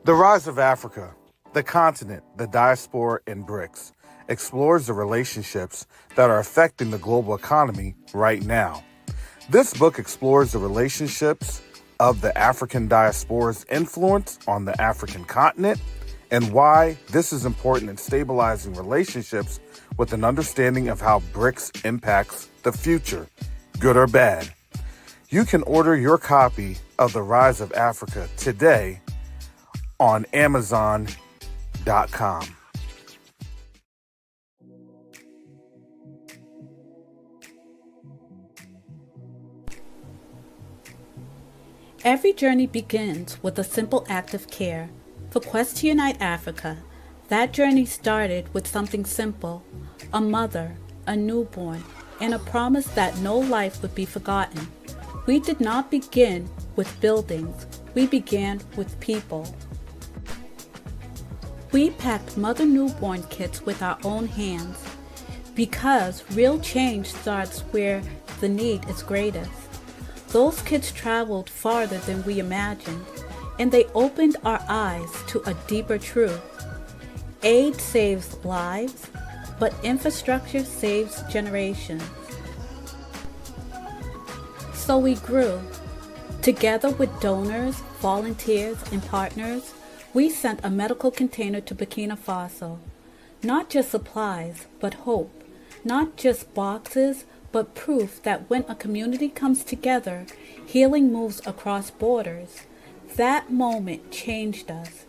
The Rise of Africa, the continent, the diaspora, and BRICS explores the relationships that are affecting the global economy right now. This book explores the relationships of the African diaspora's influence on the African continent and why this is important in stabilizing relationships with an understanding of how BRICS impacts the future, good or bad. You can order your copy of The Rise of Africa today on Amazon.com. Every journey begins with a simple act of care. For Quest to Unite Africa, that journey started with something simple: a mother, a newborn, and a promise that no life would be forgotten. We did not begin with buildings, we began with people. We packed mother newborn kits with our own hands because real change starts where the need is greatest. Those kids traveled farther than we imagined, and they opened our eyes to a deeper truth. Aid saves lives, but infrastructure saves generations. So we grew. Together with donors, volunteers, and partners, we sent a medical container to Burkina Faso. Not just supplies, but hope. Not just boxes, but proof that when a community comes together, healing moves across borders. That moment changed us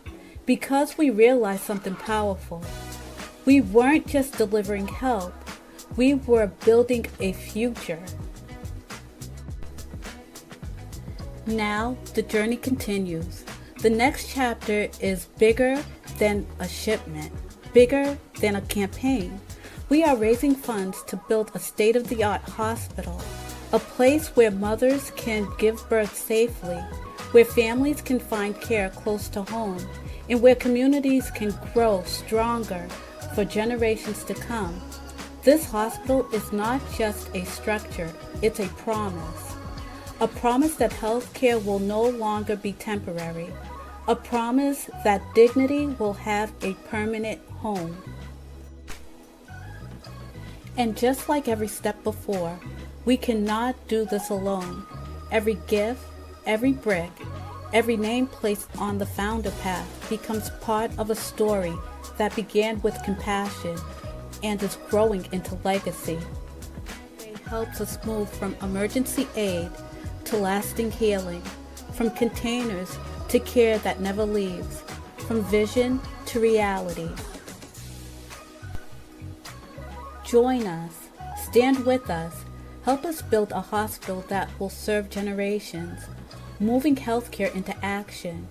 because we realized something powerful. We weren't just delivering help, we were building a future. Now, the journey continues. The next chapter is bigger than a shipment, bigger than a campaign. We are raising funds to build a state-of-the-art hospital, a place where mothers can give birth safely, where families can find care close to home, and where communities can grow stronger for generations to come. This hospital is not just a structure, it's a promise. A promise that healthcare will no longer be temporary. A promise that dignity will have a permanent home. And just like every step before, we cannot do this alone. Every gift, every brick, every name placed on the founder path becomes part of a story that began with compassion and is growing into legacy. It helps us move from emergency aid to lasting healing, from containers to care that never leaves, from vision to reality. Join us, stand with us, help us build a hospital that will serve generations, moving healthcare into action.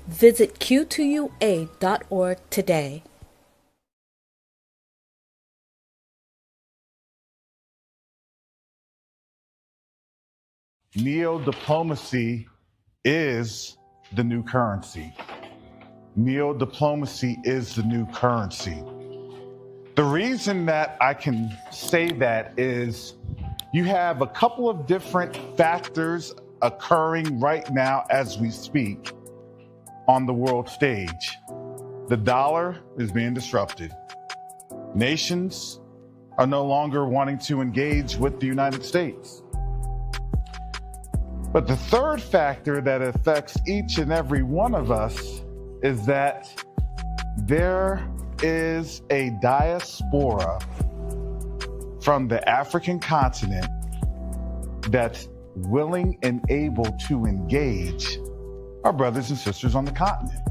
Visit q2ua.org today. Neo-diplomacy is the new currency. Neo-diplomacy is the new currency. The reason that I can say that is you have a couple of different factors occurring right now as we speak on the world stage. The dollar is being disrupted. Nations are no longer wanting to engage with the United States. But the third factor that affects each and every one of us is that there is a diaspora from the African continent that's willing and able to engage our brothers and sisters on the continent.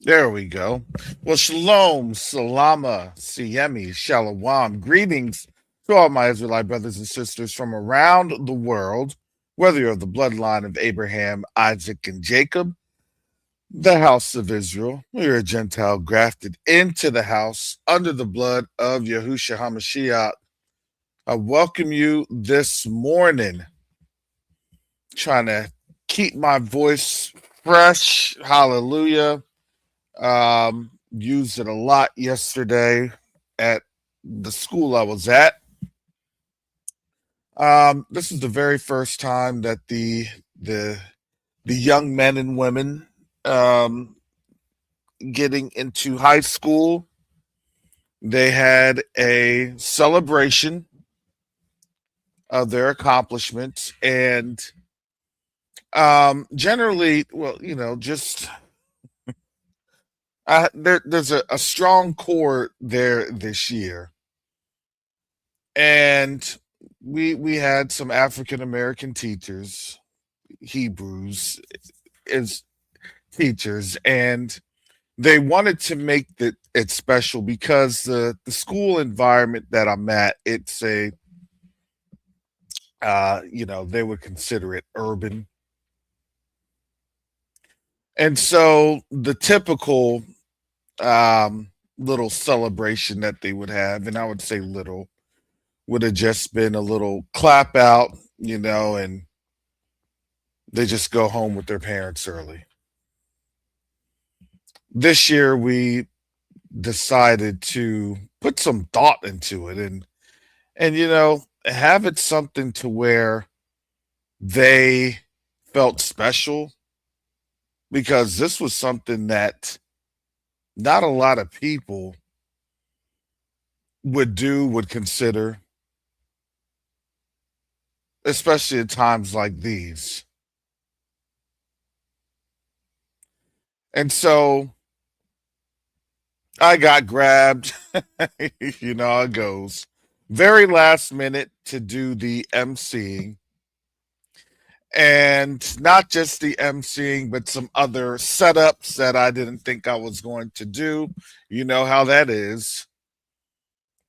There we go. Well, shalom, salama, siyemi, shalom. Greetings to all my Israelite brothers and sisters from around the world, whether you're of the bloodline of Abraham, Isaac, and Jacob, the house of Israel, or you're a Gentile grafted into the house under the blood of Yahushua HaMashiach. I welcome you this morning, trying to keep my voice fresh. Hallelujah. Used it a lot yesterday at the school I was at. This is the very first time that the the young men and women um, getting into high school, they had a celebration of their accomplishments, and generally, well, just there's a strong core there this year, and we had some African American teachers, Hebrews, as teachers, and they wanted to make it special because the school environment that I'm at, it's a they would consider it urban, and so the typical little celebration that they would have, and I would say little, would have just been a little clap out, and they just go home with their parents early. This year we decided to put some thought into it, and have it something to where they felt special, because this was something that not a lot of people would consider, especially at times like these. And so I got grabbed, how it goes. Very last minute to do the emceeing. And not just the emceeing, but some other setups that I didn't think I was going to do. You know how that is.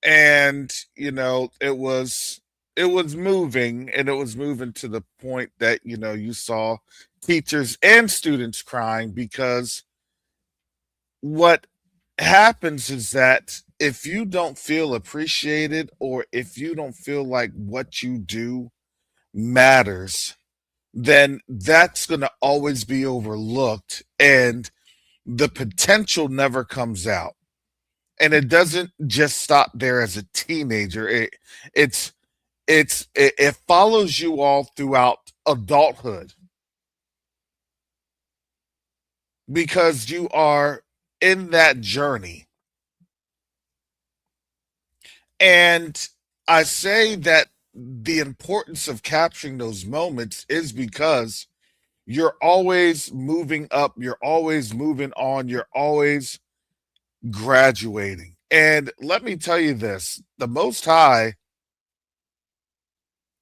And, it was moving, and it was moving to the point that, you saw teachers and students crying, because what happens is that if you don't feel appreciated, or if you don't feel like what you do matters, then that's going to always be overlooked, and the potential never comes out. And it doesn't just stop there as a teenager. It's it follows you all throughout adulthood, because you are in that journey. And I say that the importance of capturing those moments is because you're always moving up, you're always moving on, you're always graduating. And let me tell you this, the Most High,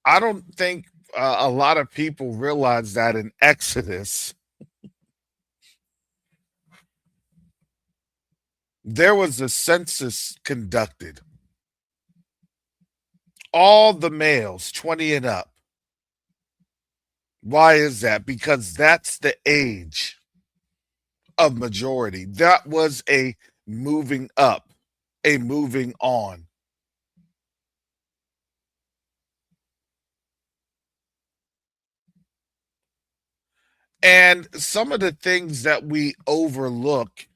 I don't think a lot of people realize that in Exodus, there was a census conducted. All the males 20 and up. Why is that? Because that's the age of majority. That was a moving up, a moving on. And some of the things that we overlook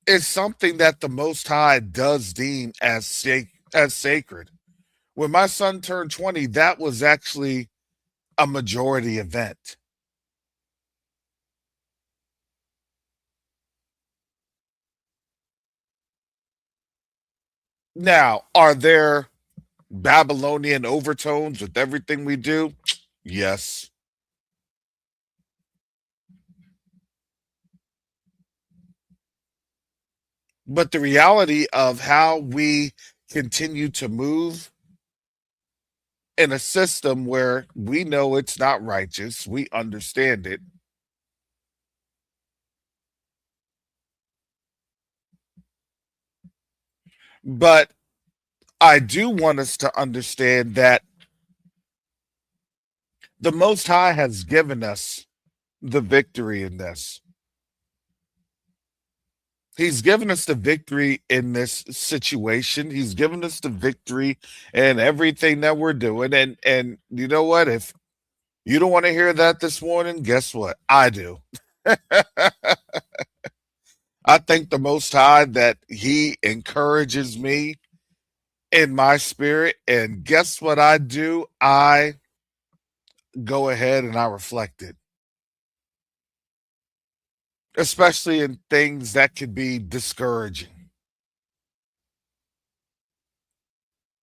is something that the Most High does deem as sacred. When my son turned 20, that was actually a majority event. Now, are there Babylonian overtones with everything we do? Yes. But the reality of how we continue to move in a system where we know it's not righteous, we understand it, But I do want us to understand that the Most High has given us the victory in this. He's given us the victory in this situation. He's given us the victory in everything that we're doing. And you know what? If you don't want to hear that this morning, guess what? I do. I thank the Most High that He encourages me in my spirit. And guess what I do? I go ahead and I reflect it, especially in things that could be discouraging.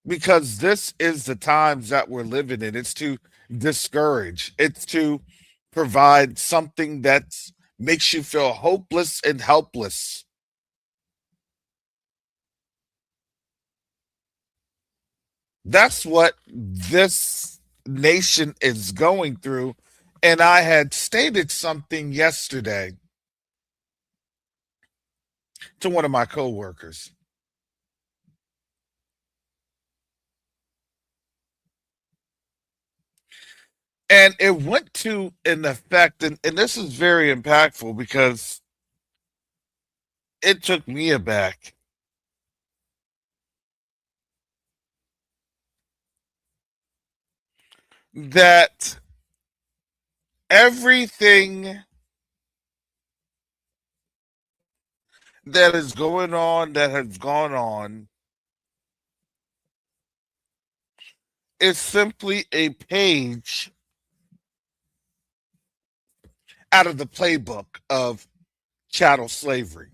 Because this is the times that we're living in. It's to discourage, it's to provide something that makes you feel hopeless and helpless. That's what this nation is going through. And I had stated something yesterday to one of my coworkers. And it went to an effect, and this is very impactful because it took me aback that everything that is going on, that has gone on, is simply a page out of the playbook of chattel slavery.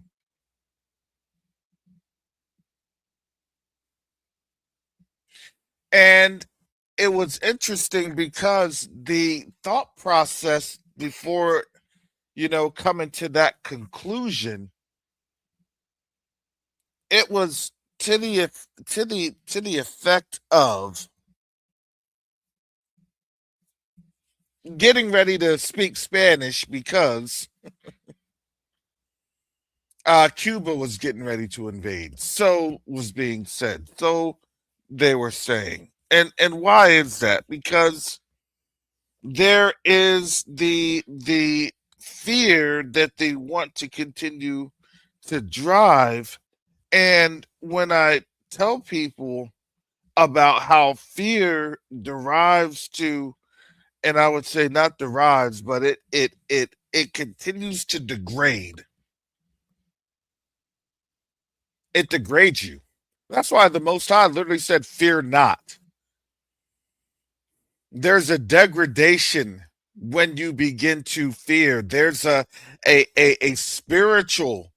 And it was interesting because the thought process before, coming to that conclusion, it was to the effect of getting ready to speak Spanish because Cuba was getting ready to invade. So was being said. So they were saying. And why is that? Because there is the fear that they want to continue to drive. And when I tell people about how fear derives to, and I would say not derives, but it continues to degrade. It degrades you. That's why the Most High literally said, "Fear not." There's a degradation when you begin to fear. There's a spiritual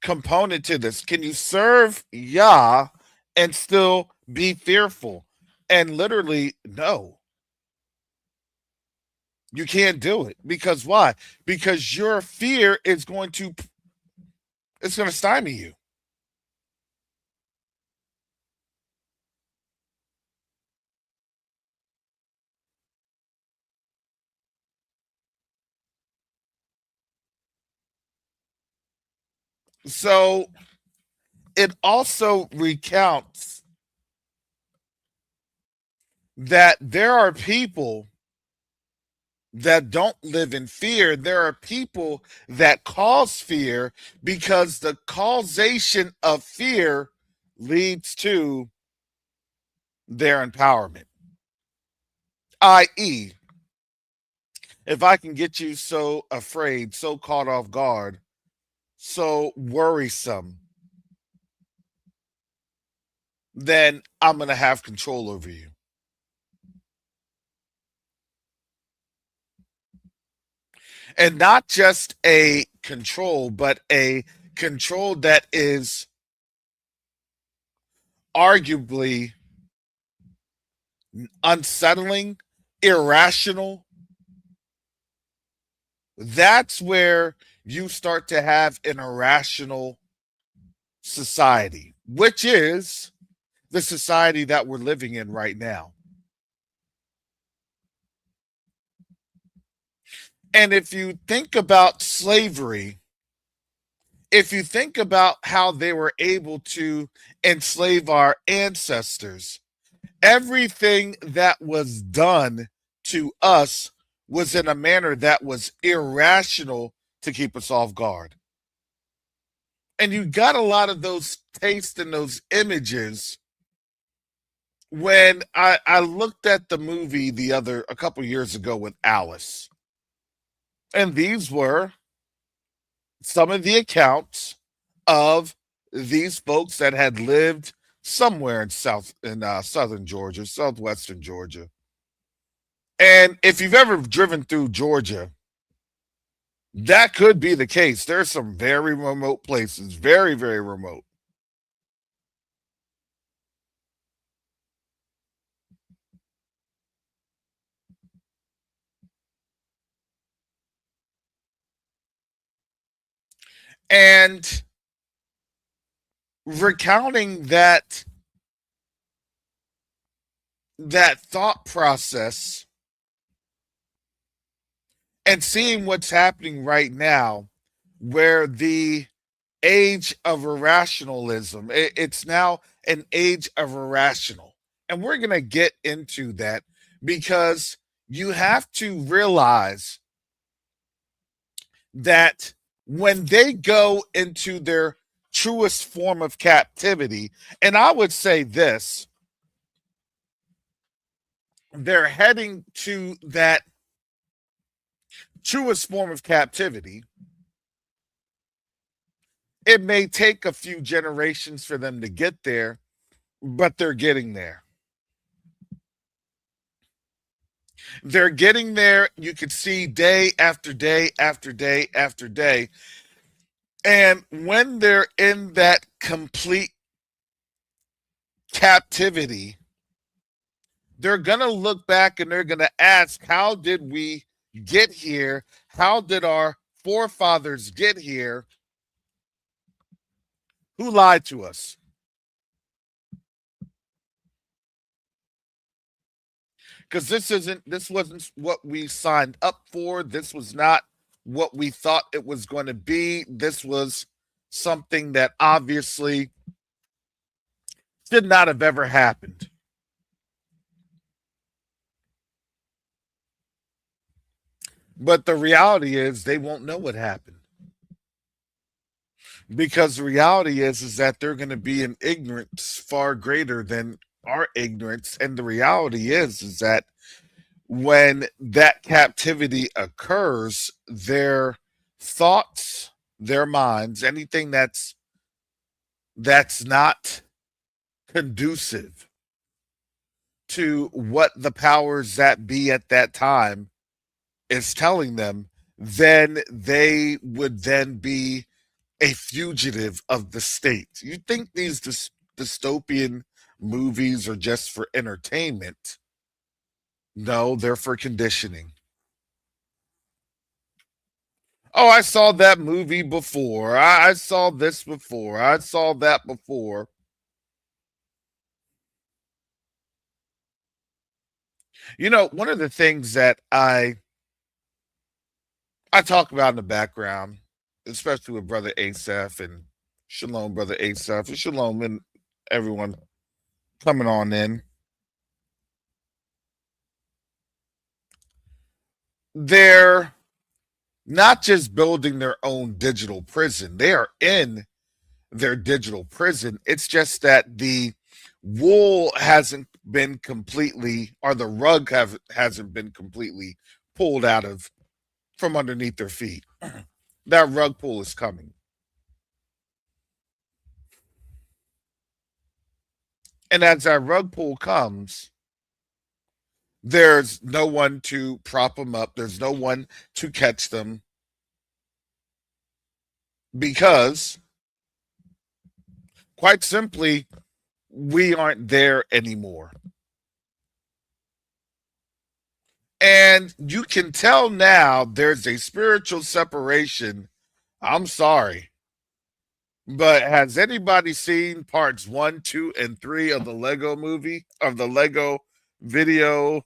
component to this. Can you serve Yah and still be fearful? And literally, no, you can't do it. Because why? Because your fear is going to stymie you. So it also recounts that there are people that don't live in fear. There are people that cause fear because the causation of fear leads to their empowerment. I.e., if I can get you so afraid, so caught off guard, so worrisome, then I'm going to have control over you. And not just a control, but a control that is arguably unsettling, irrational. That's where you start to have an irrational society, which is the society that we're living in right now. And if you think about slavery, if you think about how they were able to enslave our ancestors, everything that was done to us was in a manner that was irrational to keep us off guard. And you got a lot of those tastes and those images when I looked at the movie a couple years ago with Alice. And these were some of the accounts of these folks that had lived somewhere in southern Georgia, southwestern Georgia. And if you've ever driven through Georgia, that could be the case. There's some very remote places, very, very remote. And recounting that thought process and seeing what's happening right now, where the age of irrationalism, it's now an age of irrational. And we're going to get into that because you have to realize that when they go into their truest form of captivity, and I would say this, they're heading to that truest form of captivity. It may take a few generations for them to get there, but they're getting there. They're getting there. You could see day after day after day after day. And when they're in that complete captivity, they're going to look back and they're going to ask, how did we get here? How did our forefathers get here? Who lied to us? Because this wasn't what we signed up for. This was not what we thought it was going to be. This was something that obviously should not have ever happened. But the reality is they won't know what happened. Because the reality is that they're going to be in ignorance far greater than our ignorance. And the reality is that when that captivity occurs, their thoughts, their minds, anything that's not conducive to what the powers that be at that time is telling them, then they would then be a fugitive of the state. You think these dystopian movies are just for entertainment? No, they're for conditioning. Oh, I saw that movie before. I saw this before. I saw that before. You know, one of the things that I talk about in the background, especially with Brother Asaph and Shalom, Brother Asaph, and Shalom, and everyone coming on in. They're not just building their own digital prison, they are in their digital prison. It's just that the wool hasn't been completely, or the rug hasn't been completely pulled out of from underneath their feet. That rug pull is coming. And as that rug pull comes, there's no one to prop them up. There's no one to catch them because, quite simply, we aren't there anymore. And you can tell now there's a spiritual separation. I'm sorry. But has anybody seen parts 1, 2, and 3 of the Lego movie, of the Lego video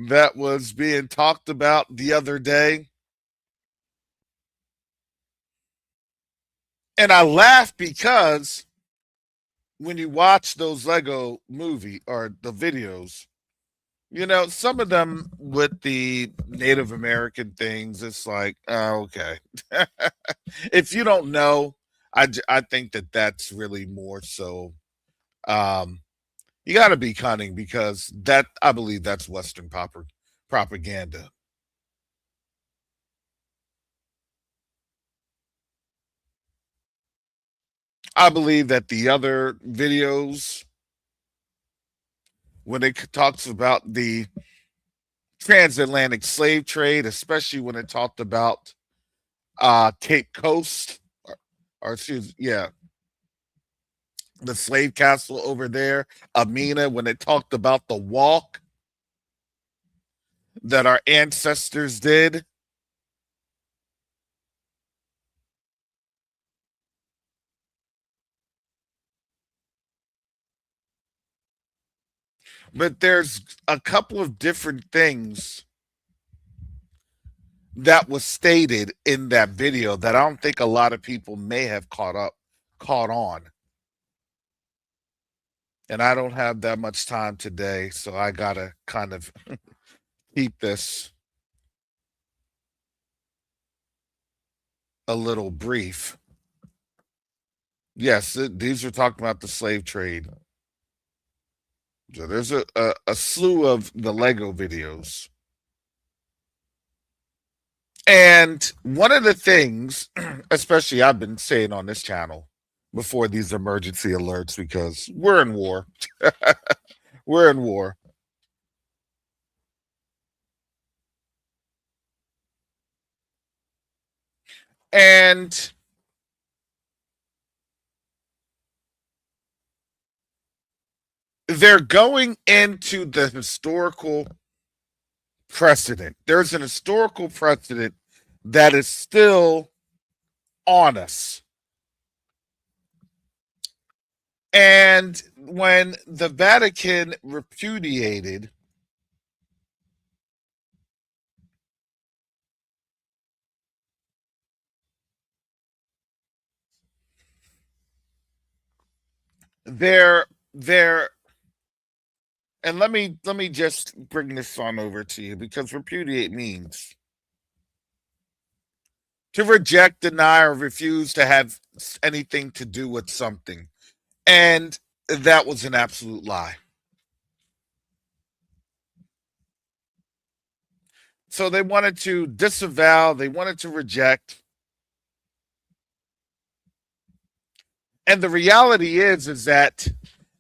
that was being talked about the other day? And I laugh because when you watch those Lego movie or the videos, some of them with the Native American things, it's like, oh, okay. If you don't know, I think that that's really more so. Um, you got to be cunning because that I believe that's Western propaganda. I believe that the other videos, when it talks about the transatlantic slave trade, especially when it talked about Cape Coast, or excuse, yeah, the slave castle over there, Amina, when it talked about the walk that our ancestors did. But there's a couple of different things that was stated in that video that I don't think a lot of people may have caught on. And I don't have that much time today, so I gotta kind of keep this a little brief. Yes, these are talking about the slave trade. So there's a slew of the Lego videos. And one of the things, especially I've been saying on this channel before these emergency alerts, because we're in war. We're in war. And they're going into the historical precedent. There's an historical precedent that is still on us. And when the Vatican repudiated their and let me just bring this on over to you because repudiate means to reject, deny, or refuse to have anything to do with something. And that was an absolute lie. So they wanted to disavow, they wanted to reject. And the reality is that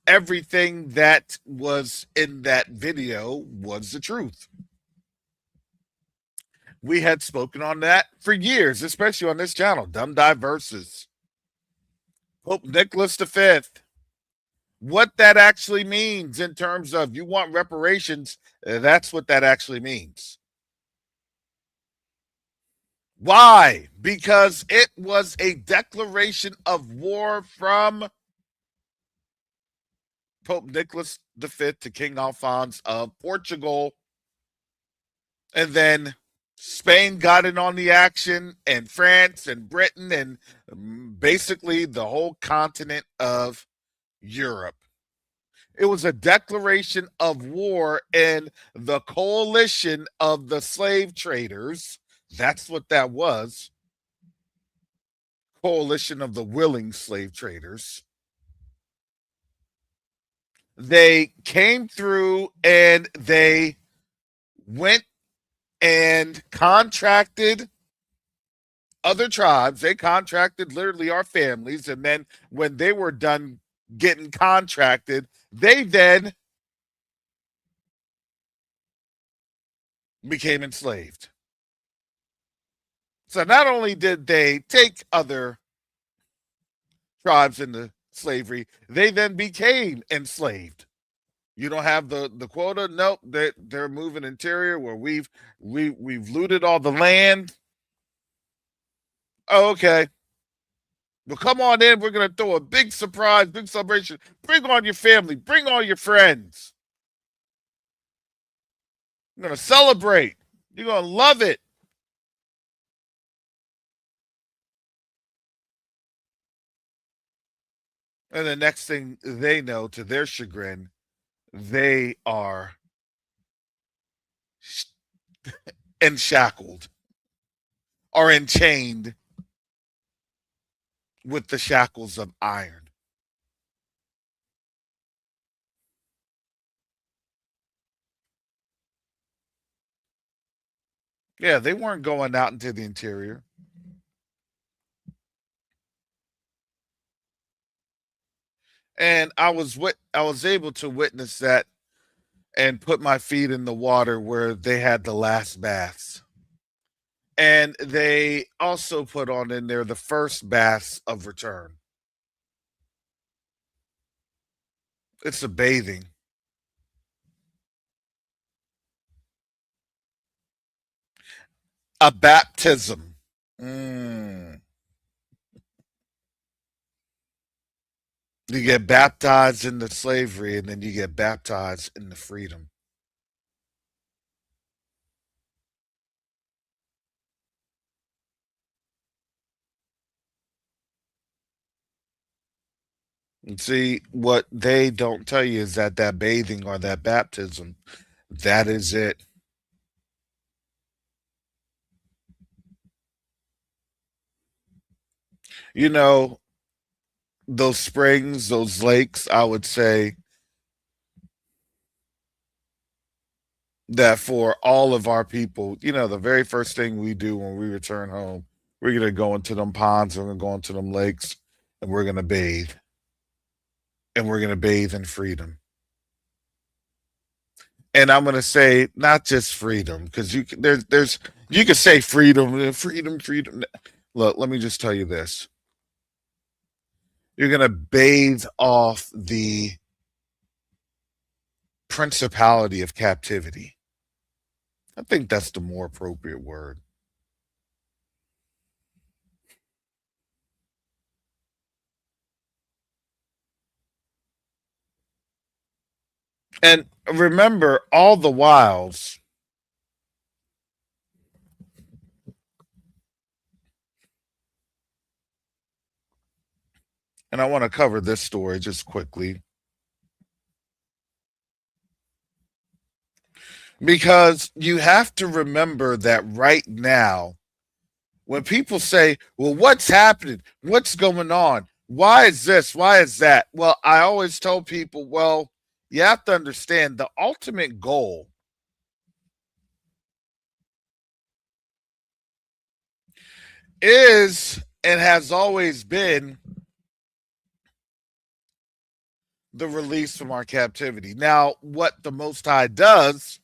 everything that was in that video was the truth. We had spoken on that for years, especially on this channel, Dumb Diverses. Pope Nicholas V, what that actually means in terms of you want reparations, that's what that actually means. Why? Because it was a declaration of war from Pope Nicholas V to King Alphonse of Portugal. And then Spain got in on the action, and France and Britain, and basically the whole continent of Europe. It was a declaration of war, and the coalition of the slave traders, that's what that was, coalition of the willing slave traders. They came through and they went and contracted other tribes. They contracted literally our families. And then when they were done getting contracted, they then became enslaved. So not only did they take other tribes into slavery, they then became enslaved. You don't have the quota. Nope, they're moving interior where we've looted all the land. Oh, okay. Well, come on in. We're gonna throw a big surprise, big celebration. Bring on your family. Bring all your friends. We're gonna celebrate. You're gonna love it. And the next thing they know, to their chagrin, they are enshackled or enchained with the shackles of iron. Yeah, they weren't going out into the interior. And I was able to witness that and put my feet in the water where they had the last baths. And they also put on in there the first baths of return. It's a bathing, a baptism. Mm. You get baptized into slavery and then you get baptized into freedom. And see, what they don't tell you is that that bathing or that baptism, that is it. You know, those springs, those lakes, I would say that for all of our people, the very first thing we do when we return home, we're going to go into them ponds, we're going to go into them lakes, and we're going to bathe. And we're going to bathe in freedom. And I'm going to say not just freedom, because there's you can say freedom, freedom, freedom. Look, let me just tell you this: you're going to bathe off the principality of captivity. I think that's the more appropriate word. And remember, all the whiles, and I want to cover this story just quickly because you have to remember that right now, when people say, well, what's happening? What's going on? Why is this? Why is that? Well, I always tell people, well, you have to understand the ultimate goal is and has always been the release from our captivity. Now, what the Most High does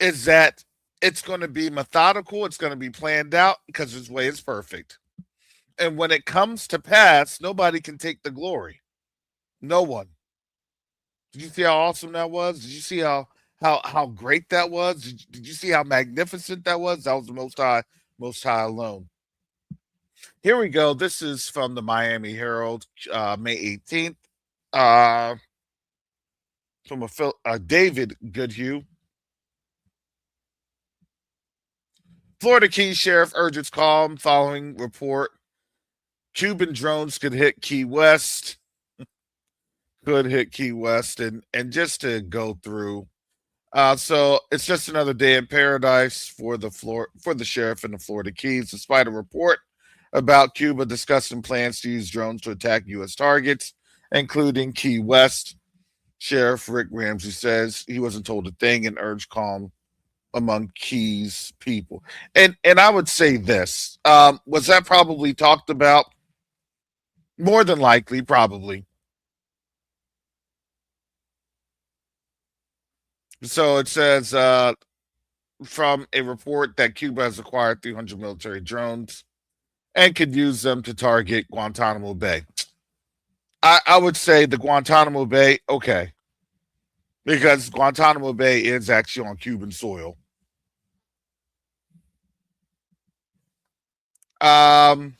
is that it's going to be methodical, it's going to be planned out because His way is perfect. And when it comes to pass, nobody can take the glory. No one. Did you see how awesome that was? Did you see how great that was? Did you see how magnificent that was? That was the Most High alone. Here we go. This is from the Miami Herald, May 18th, uh, from a David Goodhue. Florida Keys Sheriff urges calm following report. Cuban drones could hit Key West. And just to go through. So it's just another day in paradise for the sheriff in the Florida Keys, despite a report about Cuba discussing plans to use drones to attack U.S. targets, including Key West. Sheriff Rick Ramsey says he wasn't told a thing and urged calm among Keys people. And I would say this: was that probably talked about? More than likely, probably. So it says from a report that Cuba has acquired 300 military drones and could use them to target Guantanamo Bay. I would say the Guantanamo Bay, okay, because Guantanamo Bay is actually on Cuban soil. Um,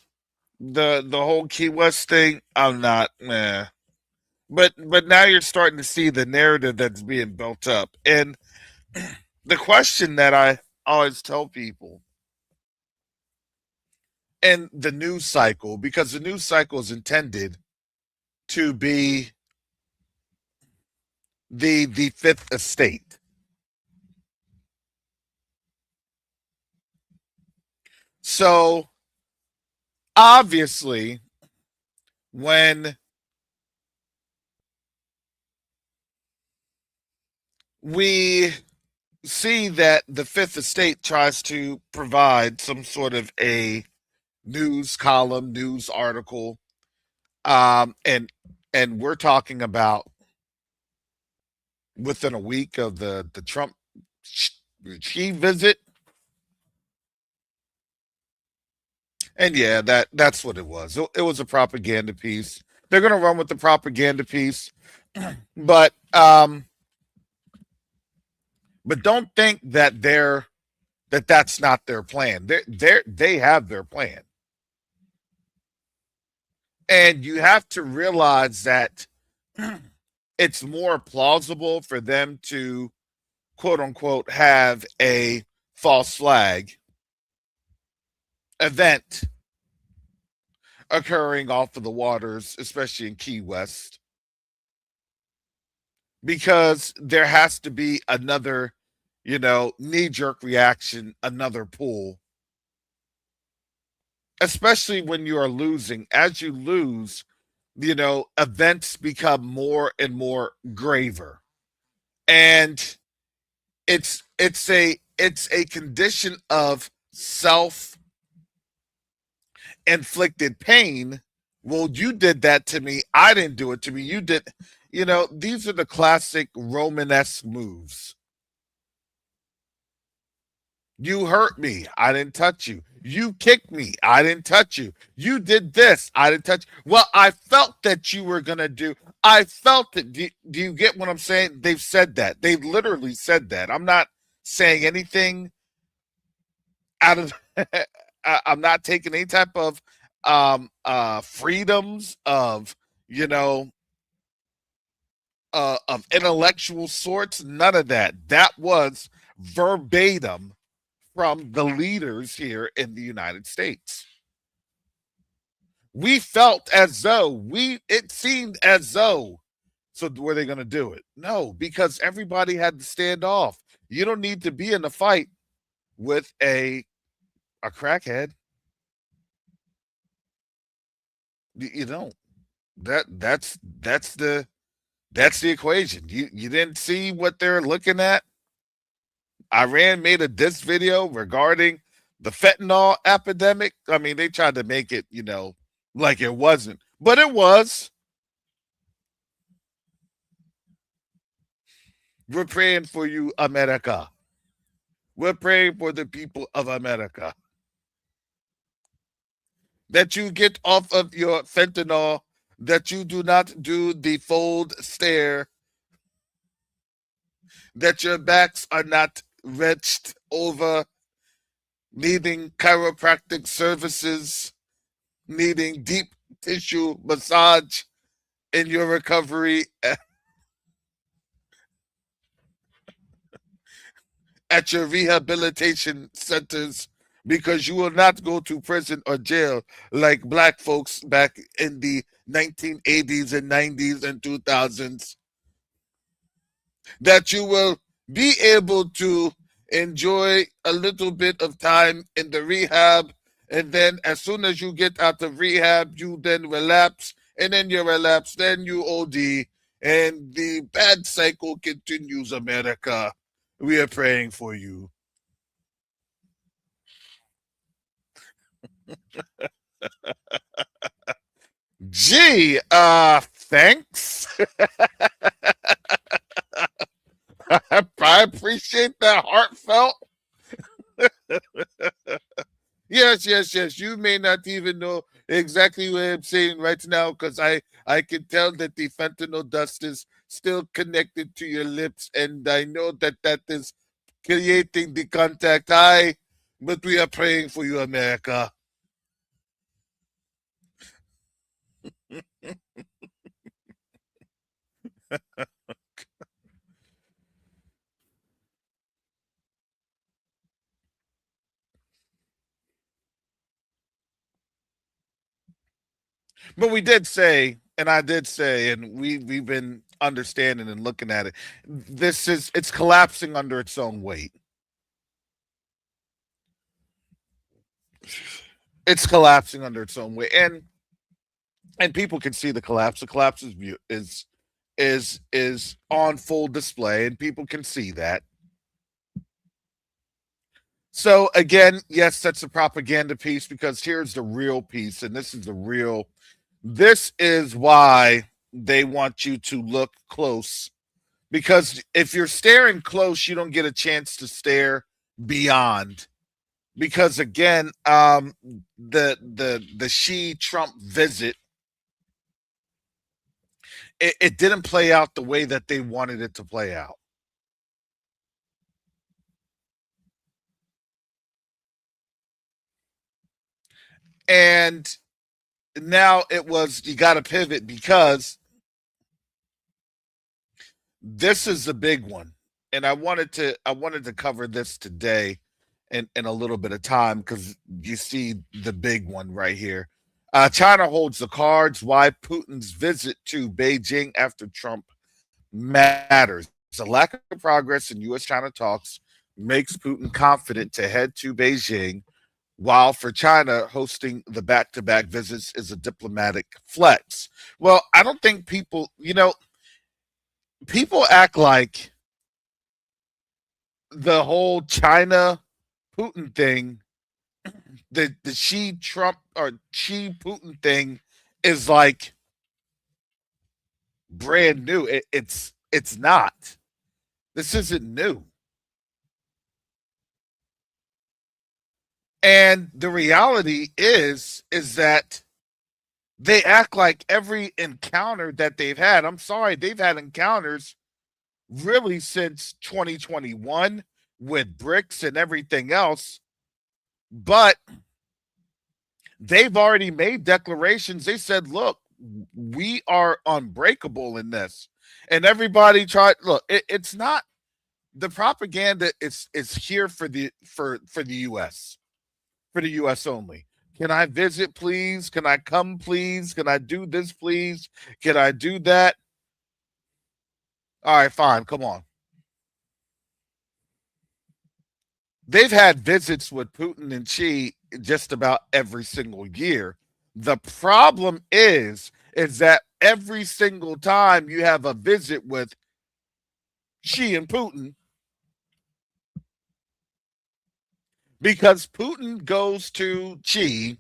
the whole Key West thing, I'm not, but now you're starting to see the narrative that's being built up, and the question that I always tell people in the news cycle, because the news cycle is intended to be the fifth estate. So obviously, when we see that the fifth estate tries to provide some sort of a news column, news article, um, and and we're talking about within a week of the Trump Xi visit, and yeah, that's what it was. It was a propaganda piece. They're going to run with the propaganda piece, but don't think that that's not their plan. They have their plan, and you have to realize that it's more plausible for them to quote unquote have a false flag event occurring off of the waters, especially in Key West, because there has to be another, knee jerk reaction, another pull, especially when you are losing. As you lose, events become more and more graver. And it's a condition of self inflicted pain. Well, you did that to me. I didn't do it to me. You did. These are the classic Romanesque moves. You hurt me. I didn't touch you. You kicked me. I didn't touch you. You did this. I didn't touch. Well, I felt that you were going to do. I felt it. Do you get what I'm saying? They've said that. They've literally said that. I'm not saying anything out of I'm not taking any type of freedoms of you know of intellectual sorts, none of that. That was verbatim from the leaders here in the United States. We felt as though it seemed as though, so were they going to do it? No, because everybody had to stand off. You don't need to be in a fight with a crackhead. You don't. That's the equation. You didn't see what they're looking at. Iran made a diss video regarding the fentanyl epidemic. I mean, they tried to make it, like it wasn't, but it was. We're praying for you, America. We're praying for the people of America that you get off of your fentanyl, that you do not do the fold stare, that your backs are not wrenched over, needing chiropractic services, needing deep tissue massage in your recovery at your rehabilitation centers, because you will not go to prison or jail like black folks back in the 1980s and 90s and 2000s, that you will be able to enjoy a little bit of time in the rehab, and then as soon as you get out of rehab you then relapse, and then you relapse, then you OD, and the bad cycle continues. America, we are praying for you. Gee, thanks. I appreciate that heartfelt. Yes, yes, yes. You may not even know exactly what I'm saying right now, because I can tell that the fentanyl dust is still connected to your lips, and I know that that is creating the contact high. But we are praying for you, America. But we did say, and I did say, and we've been understanding and looking at it. It's collapsing under its own weight. It's collapsing under its own weight, and people can see the collapse. The collapse is on full display, and people can see that. So again, yes, that's a propaganda piece, because here's the real piece, and this is the real. This is why they want you to look close, because if you're staring close, you don't get a chance to stare beyond. Because again, the Xi Trump visit, it didn't play out the way that they wanted it to play out. And now it was, you got to pivot, because this is the big one. And I wanted to cover this today in a little bit of time, because you see the big one right here. China holds the cards. Why Putin's visit to Beijing after Trump matters. The lack of progress in U.S. China talks makes Putin confident to head to Beijing, while for China, hosting the back to back visits is a diplomatic flex. Well, I don't think people act like the whole China Putin thing, the Xi Trump or Xi Putin thing, is like brand new. It's not. This isn't new. And the reality is that they act like every encounter that they've had. I'm sorry, they've had encounters really since 2021 with BRICS and everything else, but they've already made declarations. They said, look, we are unbreakable in this. And everybody tried, look, it's not, the propaganda is here for the US, for the US only. Can I visit, please? Can I come, please? Can I do this, please? Can I do that? All right, fine, come on. They've had visits with Putin and Xi just about every single year. The problem is that every single time you have a visit with Xi and Putin, because Putin goes to Xi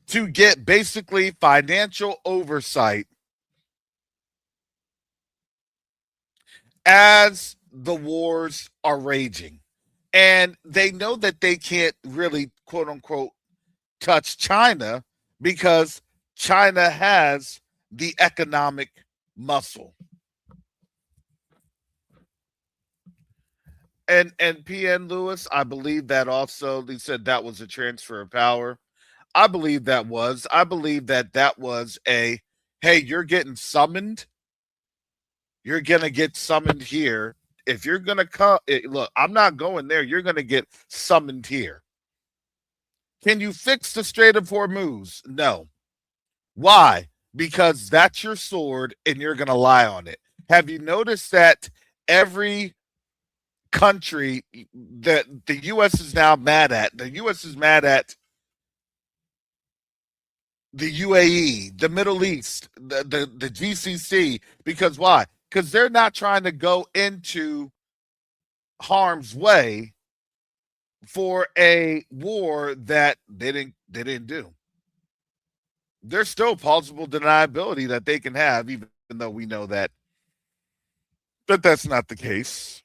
to get basically financial oversight as the wars are raging. And they know that they can't really, quote unquote, touch China, because China has the economic muscle. And PN Lewis, I believe that also, they said that was a transfer of power. I believe that was. I believe that that was a, hey, you're getting summoned. You're going to get summoned here. If you're going to come, look, I'm not going there. You're going to get summoned here. Can you fix the Strait of Hormuz? No. Why? Because that's your sword and you're going to lie on it. Have you noticed that every country that the U.S. is now mad at, the U.S. is mad at the UAE, the Middle East, the GCC, because why? Because they're not trying to go into harm's way for a war that they didn't do. There's still plausible deniability that they can have, even though we know that that's not the case.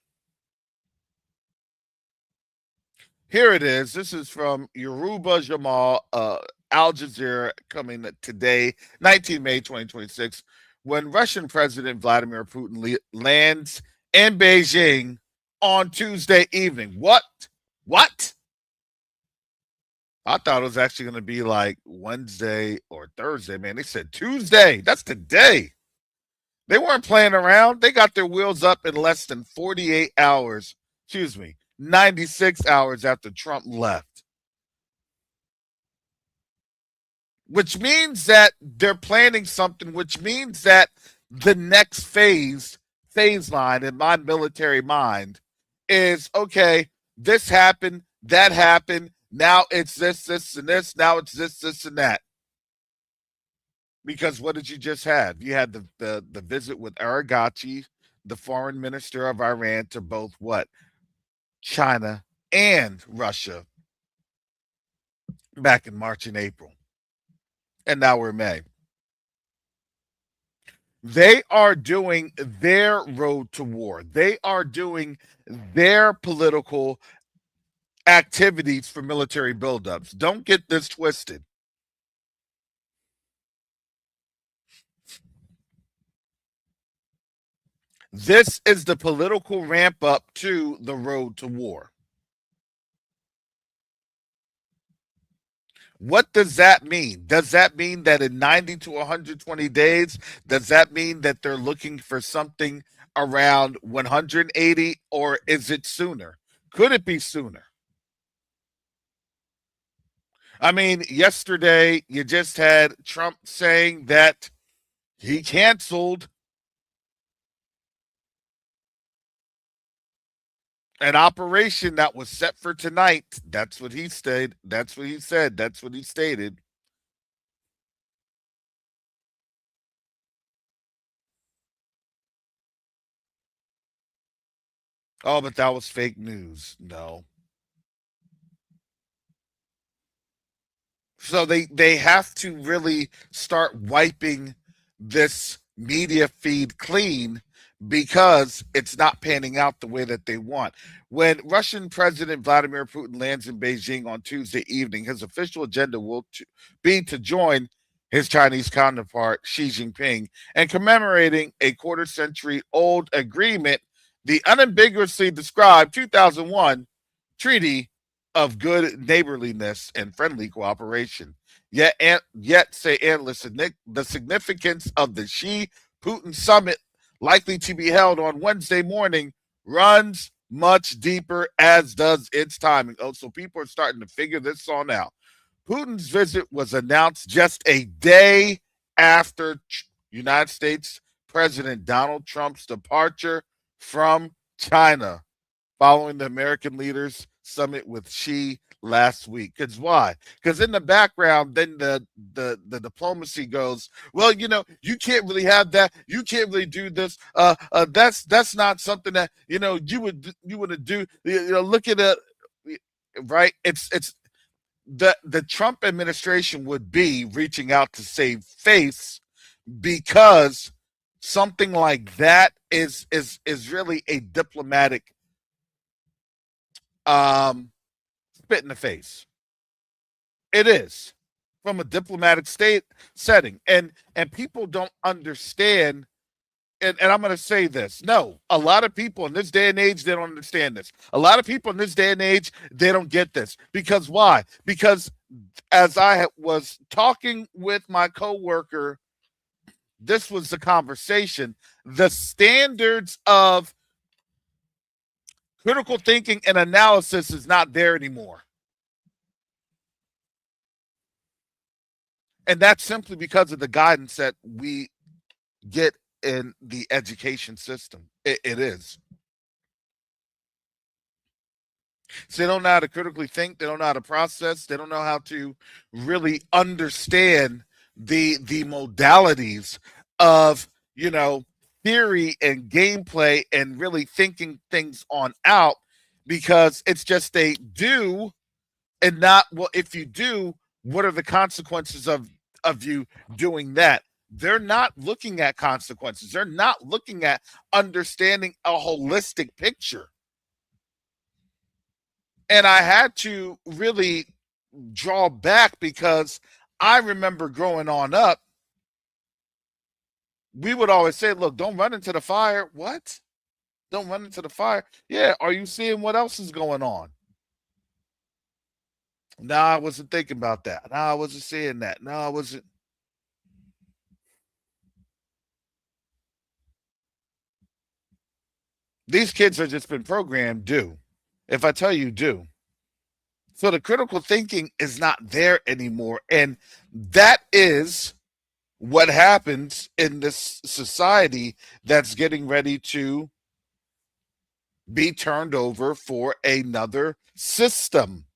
Here it is. This is from Yoruba Jamal, Al Jazeera, coming today, 19 May 2026, when Russian President Vladimir Putin lands in Beijing on Tuesday evening. What? What? I thought it was actually going to be like Wednesday or Thursday, man. They said Tuesday. That's today. They weren't playing around. They got their wheels up in less than 48 hours. Excuse me, 96 hours after Trump left. which means that they're planning something, which means that the next phase line in my military mind is okay, this happened, that happened, now it's this, and this, now it's this, and that. Because what did you just have? You had the visit with Aragachi, the foreign minister of Iran, to both what? China and Russia back in March and April. And now we're May. They are doing their road to war. They are doing their political activities for military buildups. Don't get this twisted. This is the political ramp up to the road to war. What does that mean? Does that mean that in 90 to 120 days, does that mean that they're looking for something around 180, or is it sooner? Could it be sooner? I mean, yesterday you just had Trump saying that he canceled an operation that was set for tonight. That's what he said. That's what he said. That's what he stated. Oh, but that was fake news. No. So they have to really start wiping this media feed clean because it's not panning out the way that they want. When Russian President Vladimir Putin lands in Beijing on Tuesday evening, his official agenda will be to join his Chinese counterpart Xi Jinping and commemorating a quarter century old agreement, the unambiguously described 2001 Treaty of Good Neighborliness and Friendly Cooperation. Yet say analysts, the significance of the Xi Putin summit likely to be held on Wednesday morning runs much deeper, as does its timing. Oh, so people are starting to figure this on out. Putin's visit was announced just a day after United States President Donald Trump's departure from China following the American leaders summit with Xi last week. Because why? Because in the background, then the diplomacy goes, well, you can't really have that. You can't really do this. That's not something that you would do. Look at it, right? It's the Trump administration would be reaching out to save face because something like that is really a diplomatic spit in the face. It is from a diplomatic state setting, and people don't understand. And I'm going to say this. No, a lot of people in this day and age, they don't understand this. A lot of people in this day and age, they don't get this. Because why? Because as I was talking with my coworker, this was the conversation. The standards of critical thinking and analysis is not there anymore. And that's simply because of the guidance that we get in the education system. It is. So they don't know how to critically think. They don't know how to process. They don't know how to really understand the modalities of theory and gameplay and really thinking things on out, because it's just a do and not, well, if you do, what are the consequences of you doing that? They're not looking at consequences. They're not looking at understanding a holistic picture. And I had to really draw back because I remember growing on up, we would always say, look, don't run into the fire. What? Don't run into the fire. Yeah. Are you seeing what else is going on? No, I wasn't thinking about that. No, I wasn't seeing that. No, I wasn't. These kids have just been programmed, do. If I tell you, do. So the critical thinking is not there anymore. And that is what happens in this society that's getting ready to be turned over for another system.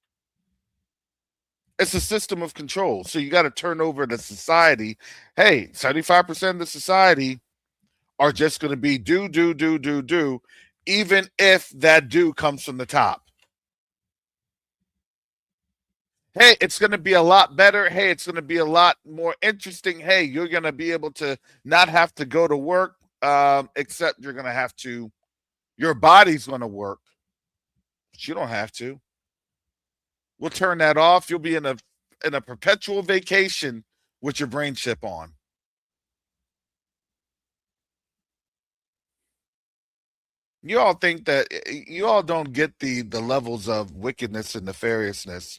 It's a system of control. So you got to turn over the society. Hey, 75% of the society are just going to be do, even if that do comes from the top. Hey, it's going to be a lot better. Hey, it's going to be a lot more interesting. Hey, you're going to be able to not have to go to work, except you're going to have to, your body's going to work, but you don't have to. We'll turn that off. You'll be in a perpetual vacation with your brain chip on. You all think that you all don't get the levels of wickedness and nefariousness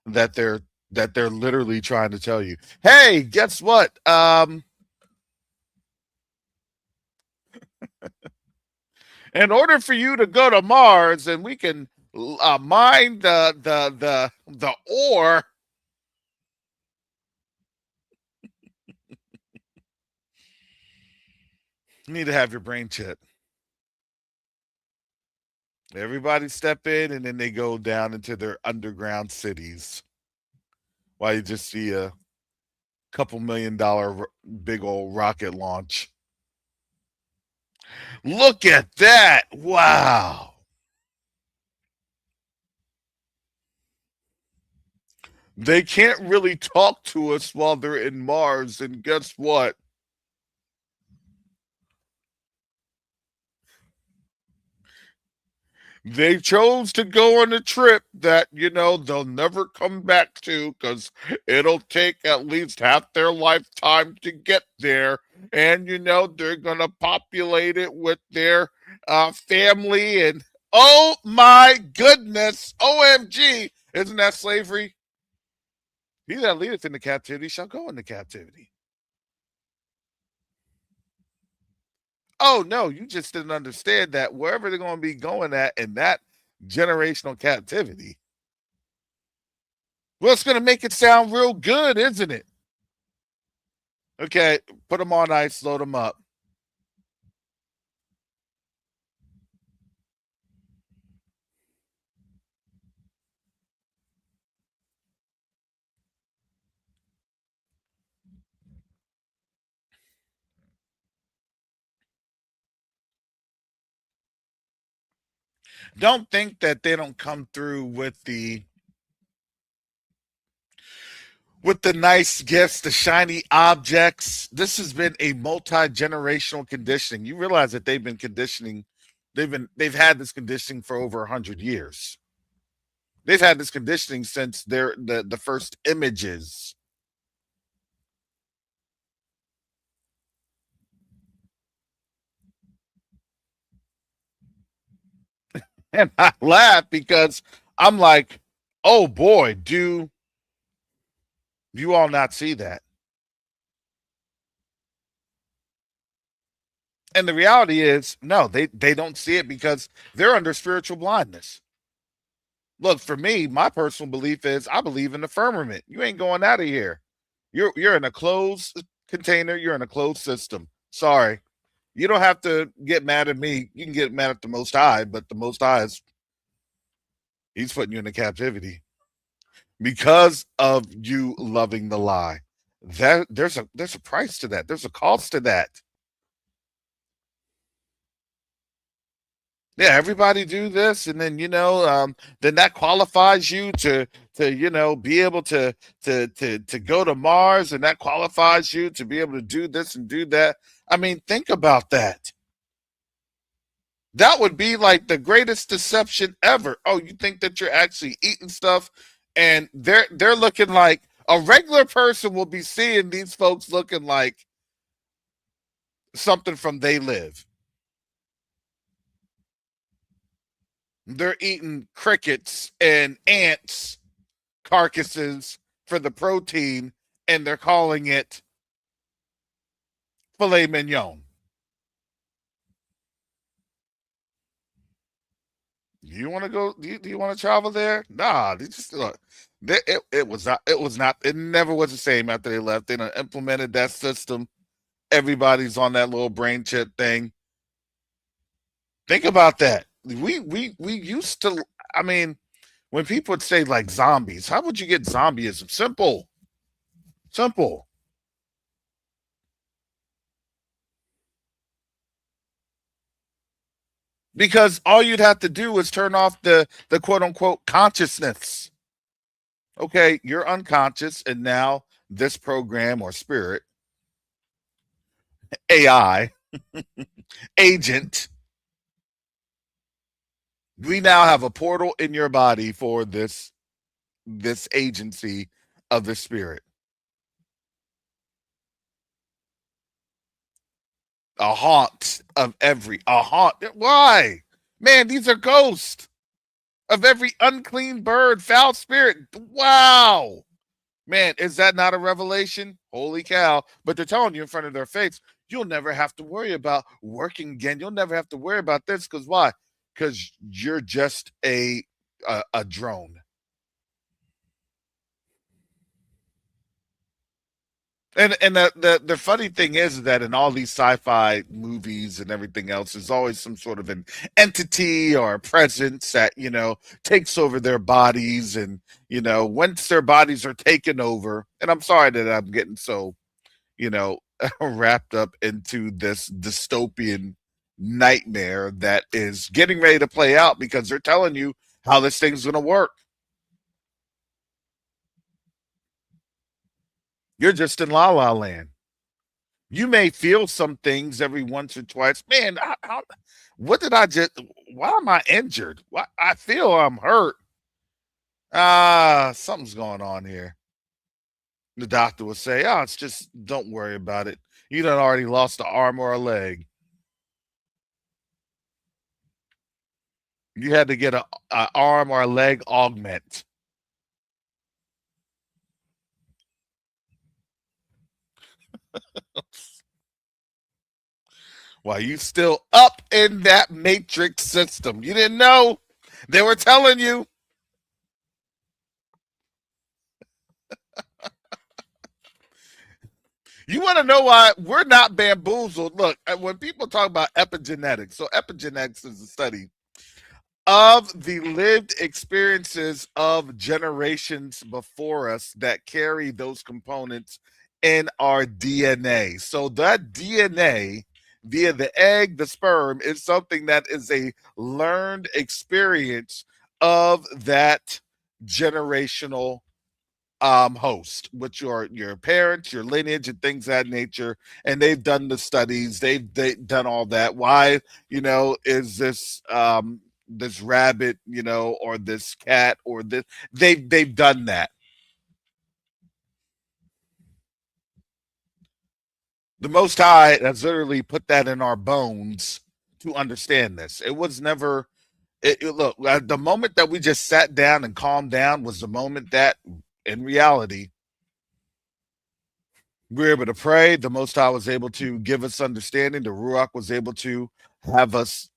that they're literally trying to tell you. Hey, guess what? In order for you to go to Mars and we can mine the ore, you need to have your brain chip. Everybody step in and then they go down into their underground cities. While you just see a couple $1 million big old rocket launch. Look at that. Wow. They can't really talk to us while they're in Mars. And guess what? They chose to go on a trip that, they'll never come back to because it'll take at least half their lifetime to get there. And, they're going to populate it with their family. And oh my goodness, OMG, isn't that slavery? He that leadeth into captivity shall go into captivity. Oh no, you just didn't understand that wherever they're going to be going at in that generational captivity, well, it's going to make it sound real good, isn't it? Okay, put them on ice, load them up. Don't think that they don't come through with the nice gifts, the shiny objects. This has been a multi-generational conditioning. You realize that they've been conditioning, they've had this conditioning for over 100 years. They've had this conditioning since the first images. And I laugh because I'm like, oh boy, do you all not see that? And the reality is, no, they don't see it because they're under spiritual blindness. Look, for me, my personal belief is I believe in the firmament. You ain't going out of here. You're in a closed container, you're in a closed system. Sorry. You don't have to get mad at me. You can get mad at the most high, but the most high is he's putting you into captivity because of you loving the lie. That there's a price to that. There's a cost to that. Yeah, everybody do this, and then then that qualifies you to be able to go to Mars, and that qualifies you to be able to do this and do that. I mean, think about that. That would be like the greatest deception ever. Oh, you think that you're actually eating stuff, and they're looking like a regular person will be seeing these folks looking like something from They Live. They're eating crickets and ants carcasses for the protein, and they're calling it filet mignon. You want to go? Do you want to travel there? Nah, they just look. It was not. It was not. It never was the same after they left. They done implemented that system. Everybody's on that little brain chip thing. Think about that. We used to. I mean, when people would say like zombies, how would you get zombieism? Simple, simple. Because all you'd have to do is turn off the quote unquote consciousness. Okay, you're unconscious, and now this program or spirit, AI, agent, we now have a portal in your body for this agency of the spirit. A haunt. Why? Man, these are ghosts of every unclean bird, foul spirit. Wow. Man, is that not a revelation? Holy cow. But they're telling you in front of their face, you'll never have to worry about working again. You'll never have to worry about this. Because why? Because you're just a drone. And the funny thing is that in all these sci-fi movies and everything else, there's always some sort of an entity or a presence that takes over their bodies, and once their bodies are taken over. And I'm sorry that I'm getting so you know wrapped up into this dystopian nightmare that is getting ready to play out because they're telling you how this thing's going to work. You're just in la la land. You may feel some things every once or twice. Man, what did I just? Why am I injured? Why I feel I'm hurt. Something's going on here. The doctor will say, "Oh, it's just don't worry about it. You done already lost an arm or a leg. You had to get a arm or a leg augment." While you still up in that matrix system, you didn't know they were telling you. You want to know why we're not bamboozled? Look, when people talk about epigenetics, so epigenetics is a study of the lived experiences of generations before us that carry those components in our DNA. So that DNA via the egg, the sperm, is something that is a learned experience of that generational host with your parents, your lineage, and things of that nature. And they've done the studies, they've done all that. Why, is this rabbit, or this cat, or this, they've done that. The Most High has literally put that in our bones to understand this. It was never look, the moment that we just sat down and calmed down was the moment that in reality we were able to pray. The Most High was able to give us understanding. The Ruach was able to have us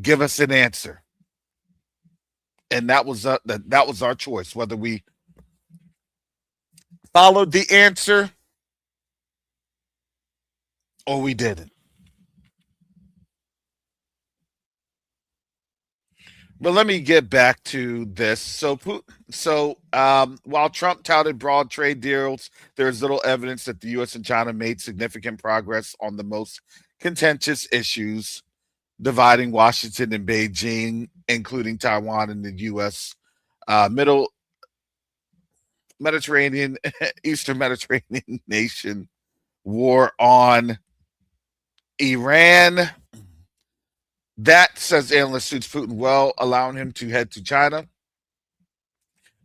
give us an answer, and that was our choice whether we followed the answer or we didn't. But let me get back to this. While Trump touted broad trade deals, there is little evidence that the U.S. and China made significant progress on the most contentious issues dividing Washington and Beijing, including Taiwan and the U.S. Middle Mediterranean, Eastern Mediterranean nation war on Iran. That, says analyst, suits Putin well, allowing him to head to China,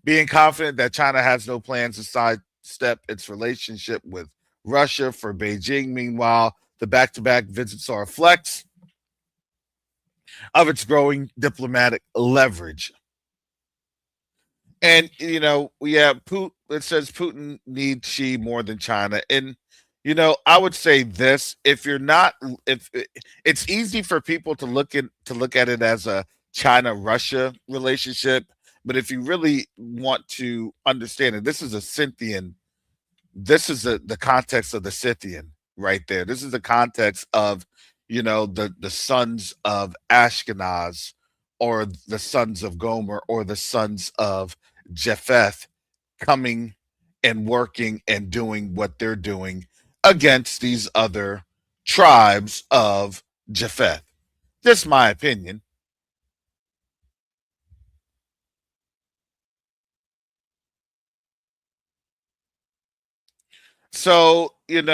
being confident that China has no plans to sidestep its relationship with Russia. For Beijing, meanwhile, the back-to-back visits are a flex of its growing diplomatic leverage. And we have Putin. It says Putin needs Xi more than China, and I would say this: if you're not, if it's easy for people to look at it as a China Russia relationship, but if you really want to understand it, this is a Scythian. This is the context of the Scythian right there. This is the context of the sons of Ashkenaz, or the sons of Gomer, or the sons of Japheth, coming and working and doing what they're doing against these other tribes of Japheth. Just my opinion. So, and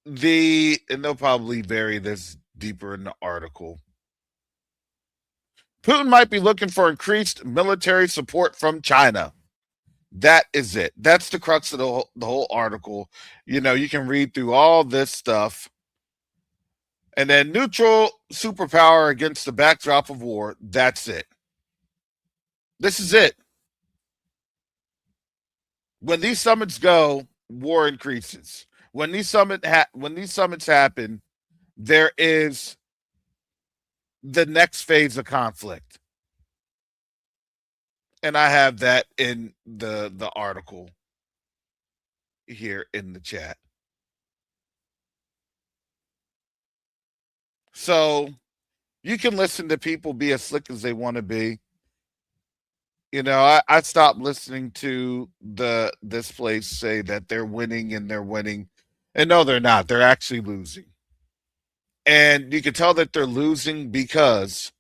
they'll probably bury this deeper in the article. Putin might be looking for increased military support from China. That is it. That's the crux of the whole article. You can read through all this stuff. And then neutral superpower against the backdrop of war. That's it. This is it. When these summits go, war increases. When these summits happen, there is the next phase of conflict. And I have that in the article here in the chat. So you can listen to people be as slick as they want to be. I stopped listening to this place say that they're winning and they're winning. And no, they're not. They're actually losing. And you can tell that they're losing because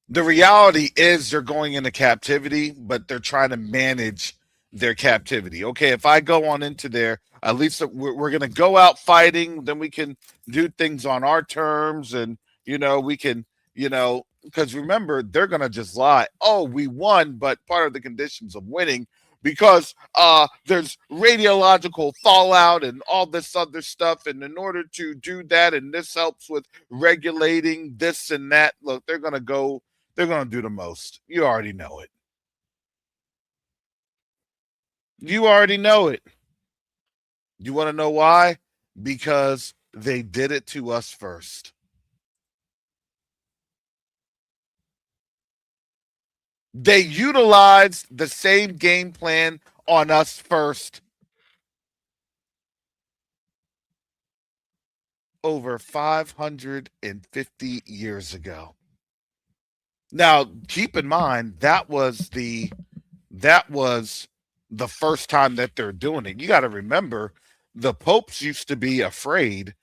the reality is they're going into captivity, but they're trying to manage their captivity. Okay, if I go on into there, at least we're going to go out fighting, then we can do things on our terms, and we can, because remember, they're going to just lie. Oh, we won, but part of the conditions of winning, because there's radiological fallout and all this other stuff, and in order to do that, and this helps with regulating this and that. Look, they're going to do the most. You already know it. You already know it. You want to know why? Because they did it to us first. They utilized the same game plan on us first over 550 years ago. Now, keep in mind that was the first time that they're doing it. You got to remember, the popes used to be afraid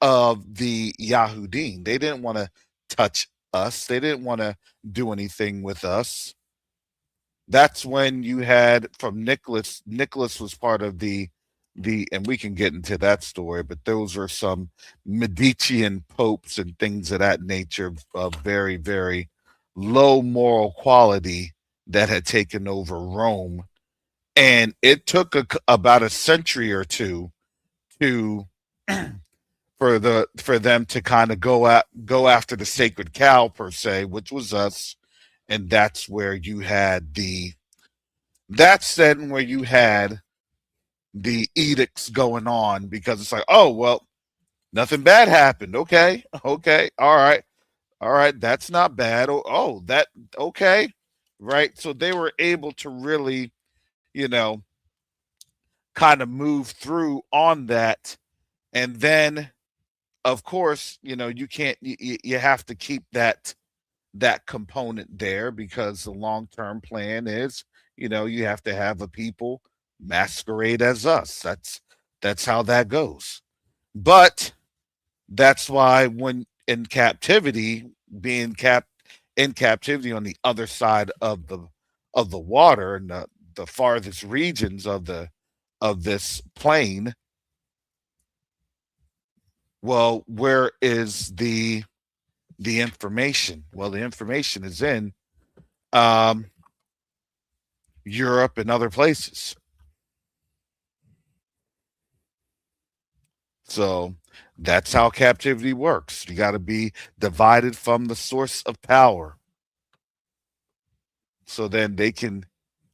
of the Yahudim. They didn't want to touch us. They didn't want to do anything with us. That's when you had from Nicholas. Nicholas was part of and we can get into that story, but those are some Medician popes and things of that nature, of very, very low moral quality, that had taken over Rome. And it took about a century or two to for them to kind of go after the sacred cow, per se, which was us. And that's then where you had the edicts going on, because it's like, oh well, nothing bad happened. Okay, okay, all right, that's not bad. Oh, that okay, right? So they were able to really, you know, kind of move through on that. And then, of course, you can't, you have to keep that component there, because the long-term plan is, you have to have a people masquerade as us. That's how that goes. But that's why, when in captivity, being cap in captivity on the other side of the water, and the farthest regions of this plane, well, where is the information? Well, the information is in um, Europe and other places. So that's how captivity works. You got to be divided from the source of power, so then they can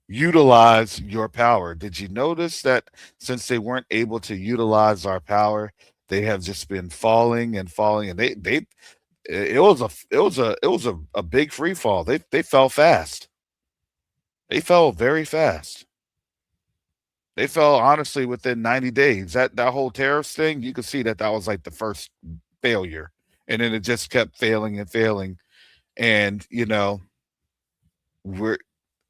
Utilize your power. Did you notice that since they weren't able to utilize our power, they have just been falling and falling, and they it was a big free fall. They fell fast. They fell very fast. They fell honestly within 90 days. That whole tariffs thing, you could see that was like the first failure, and then it just kept failing and failing. And we're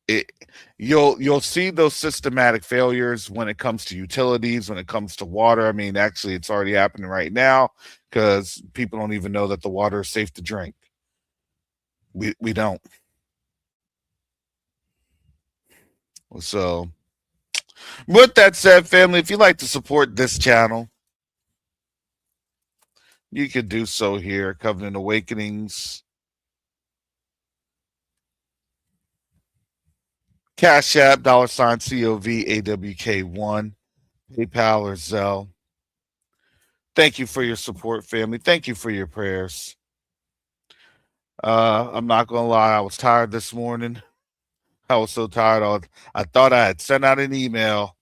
it, you'll see those systematic failures when it comes to utilities, when it comes to water. I mean, actually, it's already happening right now because people don't even know that the water is safe to drink. We don't. So, with that said, family, if you'd like to support this channel, you could do so here. Covenant Awakenings, Cash App, $ COVAWK1, PayPal or Zelle. Thank you for your support, family. Thank you for your prayers. I'm not gonna lie, I was tired this morning. I was so tired. I thought I had sent out an email,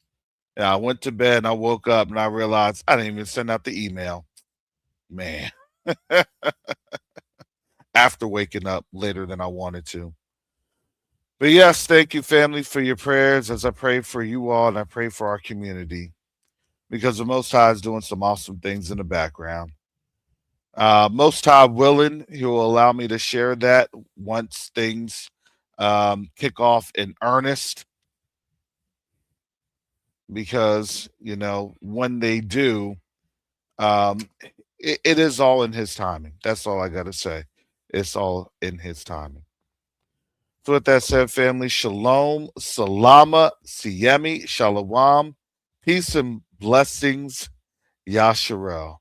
and I went to bed and I woke up and I realized I didn't even send out the email. Man, after waking up later than I wanted to. But yes, thank you, family, for your prayers as I pray for you all and I pray for our community because the Most High is doing some awesome things in the background. Most High willing, He will allow me to share that once things kick off in earnest. Because when they do, um, it is all in His timing. That's all I got to say. It's all in His timing. So with that said, family, shalom, salama, siyemi, shalom, peace and blessings, yasharel.